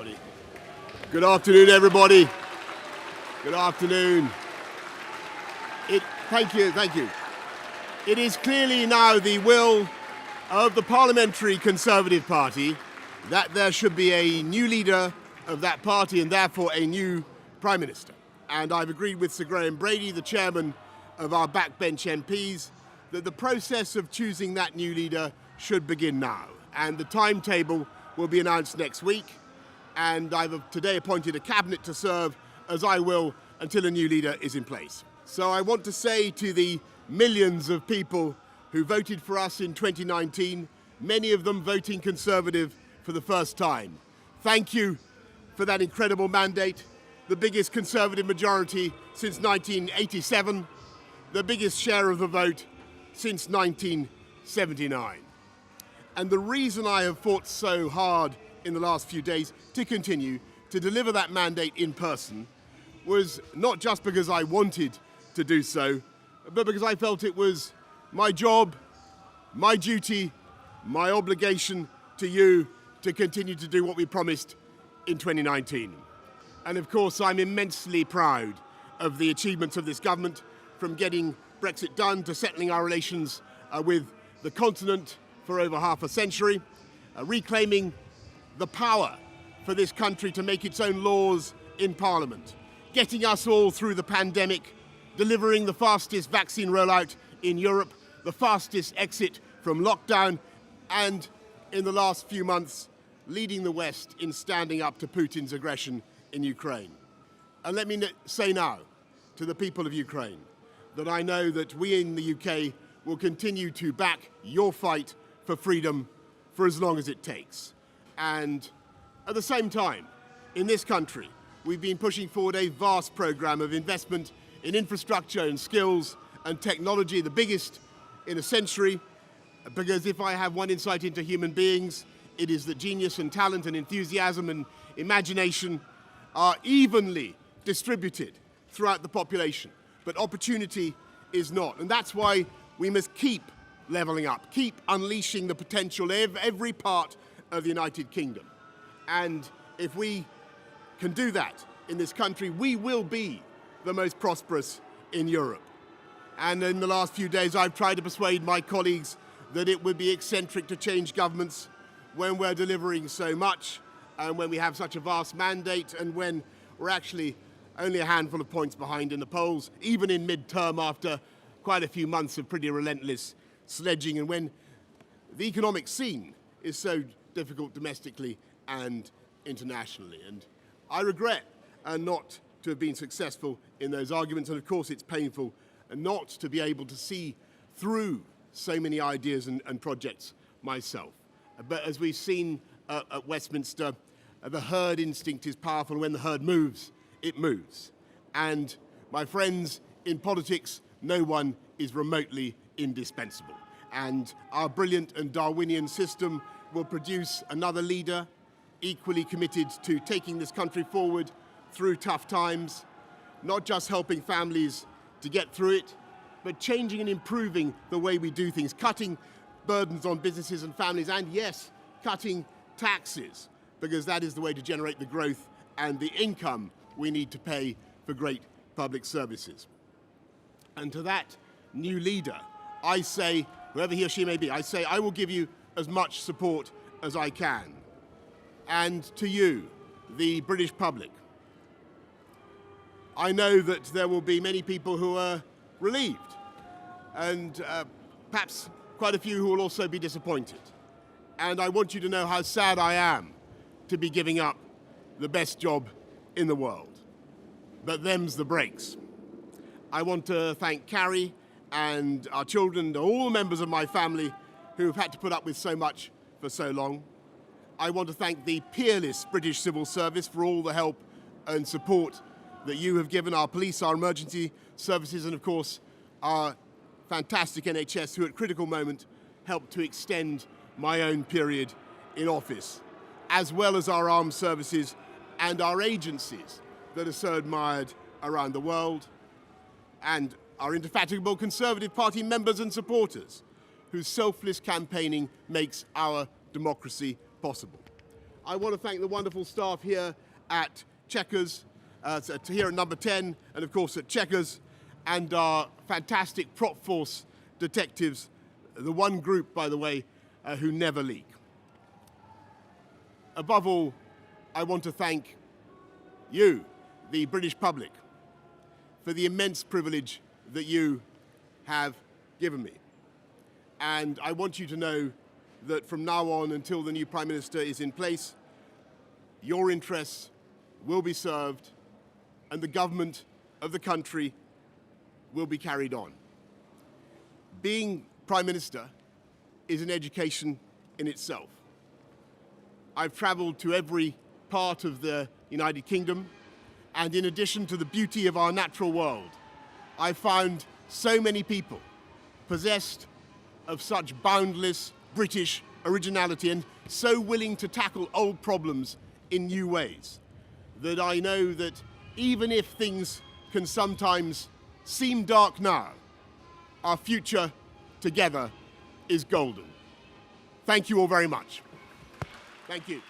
everybody. Good afternoon, everybody. Good afternoon. Thank you. It is clearly now the will of the Parliamentary Conservative Party that there should be a new leader of that party and therefore a new Prime Minister. And I've agreed with Sir Graham Brady, the chairman of our backbench MPs, that the process of choosing that new leader should begin now. And the timetable will be announced next week. And I've today appointed a cabinet to serve, as I will, until a new leader is in place. So I want to say to the millions of people who voted for us in 2019, many of them voting Conservative for the first time, thank you for that incredible mandate, the biggest Conservative majority since 1987, the biggest share of the vote since 1979. And the reason I have fought so hard in the last few days to continue to deliver that mandate in person was not just because I wanted to do so, but because I felt it was my job, my duty, my obligation to you to continue to do what we promised in 2019. And of course, I'm immensely proud of the achievements of this government, from getting Brexit done to settling our relations with the continent for over half a century, reclaiming the power for this country to make its own laws in Parliament, getting us all through the pandemic, delivering the fastest vaccine rollout in Europe, the fastest exit from lockdown, and in the last few months, leading the West in standing up to Putin's aggression in Ukraine. And let me say now to the people of Ukraine that I know that we in the UK will continue to back your fight for freedom for as long as it takes. And at the same time, in this country, we've been pushing forward a vast program of investment in infrastructure and skills and technology, the biggest in a century, because if I have one insight into human beings, it is that genius and talent and enthusiasm and imagination are evenly distributed throughout the population, but opportunity is not. And that's why we must keep levelling up, keep unleashing the potential of every part of the United Kingdom. And if we can do that in this country, we will be the most prosperous in Europe. And in the last few days, I've tried to persuade my colleagues that it would be eccentric to change governments when we're delivering so much, and when we have such a vast mandate, and when we're actually only a handful of points behind in the polls, even in mid-term after quite a few months of pretty relentless sledging, and when the economic scene is so difficult domestically and internationally. And I regret not to have been successful in those arguments, and of course it's painful not to be able to see through so many ideas and projects myself. But as we've seen at Westminster, the herd instinct is powerful. When the herd moves, it moves. And my friends, in politics, no one is remotely indispensable. And our brilliant and Darwinian system will produce another leader equally committed to taking this country forward through tough times, not just helping families to get through it, but changing and improving the way we do things, cutting burdens on businesses and families, and yes, cutting taxes, because that is the way to generate the growth and the income we need to pay for great public services. And to that new leader, I say, whoever he or she may be, I say I will give you as much support as I can. And to you, the British public, I know that there will be many people who are relieved, and perhaps quite a few who will also be disappointed. And I want you to know how sad I am to be giving up the best job in the world. But them's the breaks. I want to thank Carrie and our children and all the members of my family who have had to put up with so much for so long. I want to thank the peerless British civil service for all the help and support that you have given our police, our emergency services, and of course our fantastic NHS, who at critical moment helped to extend my own period in office, as well as our armed services and our agencies that are so admired around the world, and our indefatigable Conservative Party members and supporters, whose selfless campaigning makes our democracy possible. I want to thank the wonderful staff here at Chequers, here at number 10, and of course at Chequers, and our fantastic prop force detectives, the one group, by the way, who never leak. Above all, I want to thank you, the British public, for the immense privilege that you have given me. And I want you to know that from now on until the new Prime Minister is in place, your interests will be served and the government of the country will be carried on. Being Prime Minister is an education in itself. I've travelled to every part of the United Kingdom, and in addition to the beauty of our natural world, I've found so many people possessed of such boundless British originality and so willing to tackle old problems in new ways that I know that even if things can sometimes seem dark now, our future together is golden. Thank you all very much. Thank you.